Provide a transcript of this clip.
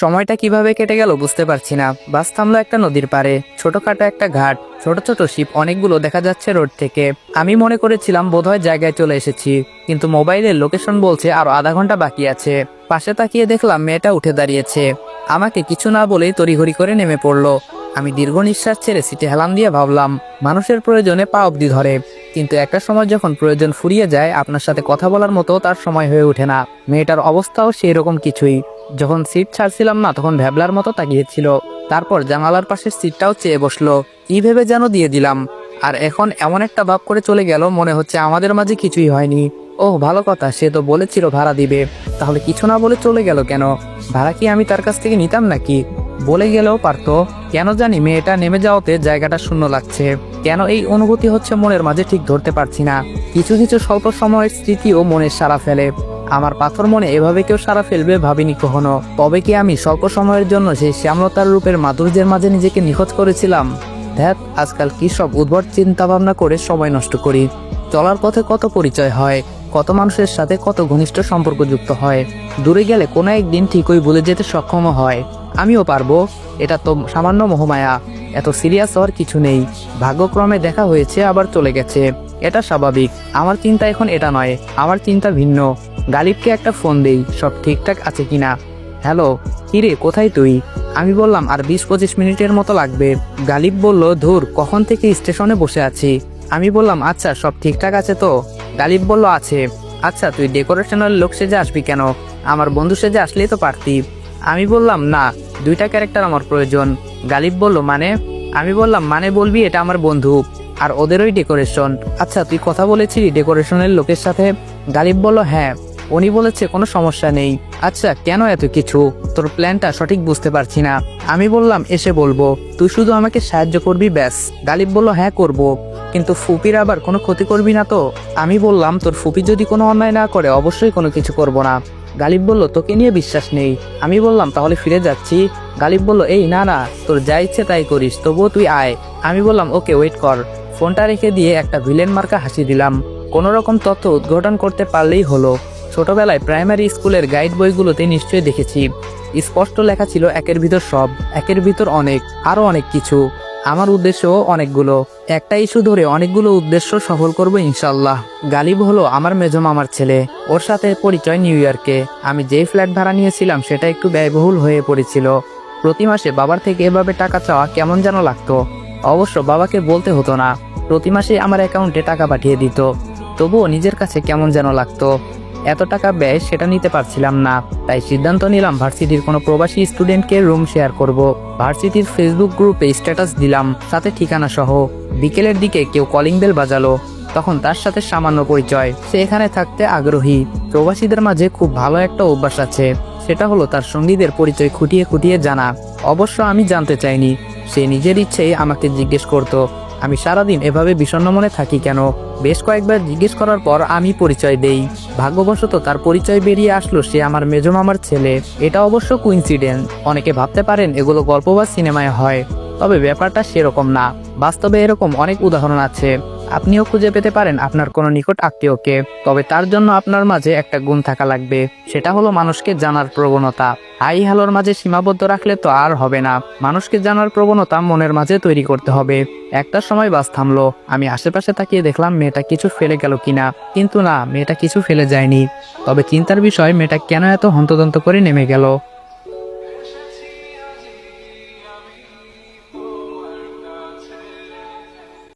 সময়টা কিভাবে কেটে গেল বুঝতে পারছি না। বাস থামলো একটা নদীর পাড়ে, ছোটখাটো একটা ঘাট, ছোট ছোট শিপ অনেকগুলো দেখা যাচ্ছে রোড থেকে। আমি মনে করেছিলাম বোধহয় জায়গায় চলে এসেছি, কিন্তু মোবাইলের লোকেশন বলছে আরো আধা ঘন্টা বাকি আছে। পাশে তাকিয়ে দেখলাম মেয়েটা উঠে দাঁড়িয়েছে, আমাকে কিছু না বলেই তড়িঘড়ি করে নেমে পড়লো। আমি দীর্ঘ নিঃশ্বাস ছেড়ে সিটে হেলান দিয়ে ভাবলাম, মানুষের প্রয়োজনে পা অবধি ধরে, কিন্তু একটা সময় যখন প্রয়োজন ফুরিয়ে যায়, আপনার সাথে কথা বলার মতো তার সময় হয়ে ওঠে না। মেয়েটার অবস্থাও সেই রকম কিছুই। যখন সিট ছাড়ছিলাম না, তখন ভ্যাবলার মতো তাকিয়েছিল। তারপর জানালার পাশের সিটটাও চেয়ে বসলো, কি ভেবে যেন দিয়ে দিলাম। আর এখন এমন একটা ভাব করে চলে গেল, মনে হচ্ছে আমাদের মাঝে কিছুই হয়নি। ওহ, ভালো কথা, সে তো বলেছিল ভাড়া দিবে, তাহলে কিছু না বলে চলে গেল কেন? ভাড়া কি আমি তার কাছ থেকে নিতাম নাকি? বলে গেলেও পারতো। কেন জানি মেয়েটা নেমে যাওয়াতে জায়গাটা শূন্য লাগছে। কেন এই অনুভূতি হচ্ছে মনের মাঝে ঠিক ধরতে পারছি না। কিছু কিছু স্বল্প সময়ের স্মৃতিও মনে সাড়া ফেলে। আমার পাথর মনে এভাবে কেউ সাড়া ফেলবে ভাবিনি কখনো। তবে কি আমি স্বল্প সময়ের জন্য সেই শ্যামলতার রূপের মাধুর্যের মাঝে নিজেকে নিখোঁজ করেছিলাম? ধ্যাত, আজকাল কি সব উদ্ভট চিন্তা ভাবনা করে সময় নষ্ট করি। চলার পথে কত পরিচয় হয়, কত মানুষের সাথে কত ঘনিষ্ঠ সম্পর্ক যুক্ত হয়। দূরে গেলে কোনো একদিন ঠিকই ভুলে যেতে সক্ষম হয়। আমিও পারবো। এটা তো সামান্য মোহমায়া, এত সিরিয়াস হওয়ার কিছু নেই। ভাগ্যক্রমে দেখা হয়েছে, আবার চলে গেছে, এটা স্বাভাবিক। আমার চিন্তা এখন এটা নয়, আমার চিন্তা ভিন্ন। গালিবকে একটা ফোন দেই, সব ঠিকঠাক আছে কিনা। হ্যালো, কিরে, কোথায় তুই? আমি বললাম আর 20-25 মিনিটের মতো লাগবে। গালিব বলল, ধুর, কখন থেকে স্টেশনে বসে আছি। আমি বললাম, আচ্ছা, সব ঠিকঠাক আছে তো? গালিব বলল, আছে। আচ্ছা, তুই ডেকোরেশনের লোক সেজে আসবি কেন? আমার বন্ধু সেজে আসলেই তো পারতি। আমি বললাম, না, 2টা ক্যারেক্টার আমার প্রয়োজন। গালিব বলল, মানে? আমি বললাম, মানে বলবি এটা আমার বন্ধু, আর ওদেরই ডেকোরেশন। আচ্ছা, তুই কথা বলেছিলি ডেকোরেশনের লোকের সাথে? গালিব বলল, হ্যাঁ, উনি বলেছে কোনো সমস্যা নেই। আচ্ছা, কেন এত কিছু? তোর প্ল্যানটা সঠিক বুঝতে পারছি না। আমি বললাম, এসে বলবো, তুই শুধু আমাকে সাহায্য করবি, ব্যাস। গালিব বলল, হ্যাঁ করব, কিন্তু ফুপির আবার কোনো ক্ষতি করবি না তো? আমি বললাম, তোর ফুপি যদি কোনো অন্যায় না করে অবশ্যই কোনো কিছু করব না। গালিব বলল, তোকে নিয়ে বিশ্বাস নেই। আমি বললাম, তাহলে ফিরে যাচ্ছি। গালিব বলল, এই না না, তোর যা ইচ্ছে তাই করিস, তবুও তুই আয়। আমি বললাম, ওকে, ওয়েট কর। ফোনটা রেখে দিয়ে একটা ভিলেন মার্কা হাসি দিলাম। কোনো রকম তথ্য উদ্ঘাটন করতে পারলেই হলো। ছোটবেলায় প্রাইমারি স্কুলের গাইড বইগুলোতে নিশ্চয়ই দেখেছি, স্পষ্ট লেখা ছিল একের ভিতর সব, একের ভিতর অনেক, আরো অনেক কিছু। আমার উদ্দেশ্যও অনেকগুলো। একটা ইস্যু ধরে অনেকগুলো উদ্দেশ্য সফল করব ইনশাল্লাহ। গালিব হলো আমার মেজো মামার ছেলে, ওর সাথে পরিচয় নিউ ইয়র্কে। আমি যেই ফ্ল্যাট ভাড়া নিয়েছিলাম সেটা একটু ব্যয়বহুল হয়ে পড়েছিল। প্রতি মাসে বাবার থেকে এভাবে টাকা চাওয়া কেমন যেন লাগতো। অবশ্য বাবাকে বলতে হতো না, প্রতি মাসে আমার অ্যাকাউন্টে টাকা পাঠিয়ে দিত। তবুও নিজের কাছে কেমন যেন লাগতো। এত টাকা ব্যয় সেটা নিতে পারছিলাম না। তাই সিদ্ধান্ত নিলাম ভার্সিটির কোনো প্রবাসী স্টুডেন্টকে রুম শেয়ার করব। ভার্সিটির ফেসবুক গ্রুপে স্ট্যাটাস দিলাম, সাথে ঠিকানা সহ। বিকেলের দিকে কেউ কলিং বেল বাজালো, তখন তার সাথে সামান্য পরিচয়। সে এখানে থাকতে আগ্রহী। প্রবাসীদের মাঝে খুব ভালো একটা অভ্যাস আছে, সেটা হলো তার সঙ্গীদের পরিচয় খুঁটিয়ে খুঁটিয়ে জানা। অবশ্য আমি জানতে চাইনি, সে নিজের ইচ্ছেই আমাকে জিজ্ঞেস করত। আমি সারাদিন এভাবে বিষণ্ণ মনে থাকি কেন? বেশ কয়েকবার জিজ্ঞেস করার পর আমি পরিচয় দেই। ভাগ্যবশত তার পরিচয় বেরিয়ে আসলো, সে আমার মেজো মামার ছেলে। এটা অবশ্য কুইন্সিডেন্স। অনেকে ভাবতে পারেন এগুলো গল্প বা সিনেমায় হয়, তবে ব্যাপারটা সেরকম না। বাস্তবে এরকম অনেক উদাহরণ আছে। আপনিও খুঁজে পেতে পারেন আপনার কোনো নিকট আত্মীয়কে। তবে তার জন্য আপনার মাঝে একটা গুণ থাকা লাগবে, সেটা হলো মানুষকে জানার প্রবণতা। হাই হ্যালোর মাঝে সীমাবদ্ধ রাখলে তো আর হবে না। মানুষকে জানার প্রবণতা মনের মাঝে তৈরি করতে হবে। একটা সময় বাস থামলো। আমি আশেপাশে তাকিয়ে দেখলাম মেয়েটা কিছু ফেলে গেল কিনা, কিন্তু না, মেয়েটা কিছু ফেলে যায়নি। তবে চিন্তার বিষয়, মেয়েটা কেন এত হন্তদন্ত করে নেমে গেল।